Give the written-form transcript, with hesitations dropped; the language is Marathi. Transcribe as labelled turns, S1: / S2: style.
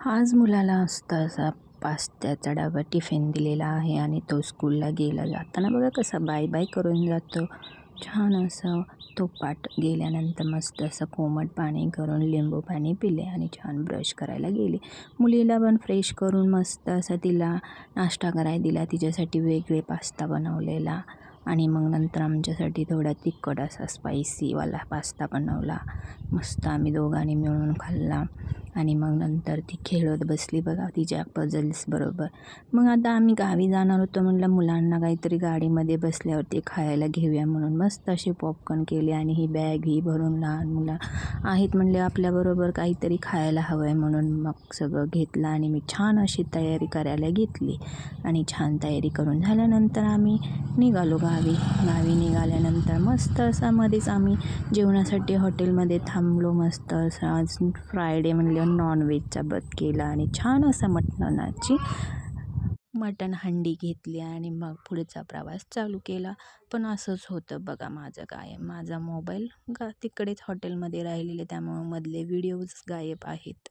S1: आज मुलाला मस्त असा पास्त्याचा डबा टिफिन दिलेला आहे आणि तो स्कूलला गेला. जाताना बघा कसा बाय बाय करून जातो. छान असं तो पाठ गेल्यानंतर मस्त असं कोमट पाणी करून लिंबू पाणी पिले आणि छान ब्रश करायला गेले. मुलीला पण फ्रेश करून मस्त असं तिला नाश्ता करायला दिला. तिच्यासाठी वेगळे पास्ता बनवलेला आणि मग नंतर आमच्यासाठी थोडा तिखट असा स्पायसीवाला पास्ता बनवला. मस्त आम्ही दोघांनी मिळून खाल्ला आणि मग नंतर ती खेळत बसली बघा तिच्या पझल्स बरोबर. मग आता आम्ही गावी जाणार होतो, म्हटलं मुलांना काहीतरी गाडीमध्ये बसल्यावरती खायला घेऊया म्हणून मस्त असे पॉपकॉर्न केले आणि ही बॅग ही भरून लहान मुलं आहेत म्हणले आपल्याबरोबर काहीतरी खायला हवं आहे म्हणून मग सगळं घेतलं आणि मी छान अशी तयारी करायला घेतली आणि छान तयारी करून झाल्यानंतर आम्ही निघालो गावी. निघाल्यानंतर मस्त असा मध्येच आम्ही जेवणासाठी हॉटेलमध्ये थांबलो. मस्त असं आज फ्रायडे म्हणले नॉनव्हेजचा बेत केला आणि छान असं मटण हंडी घेतली आणि मग पुढचा प्रवास चालू केला. पण असंच होतं बघा माझं कायम. माझा मोबाईल तिकडेच हॉटेलमध्ये राहिलेले त्यामुळं मधले व्हिडिओज गायब आहेत.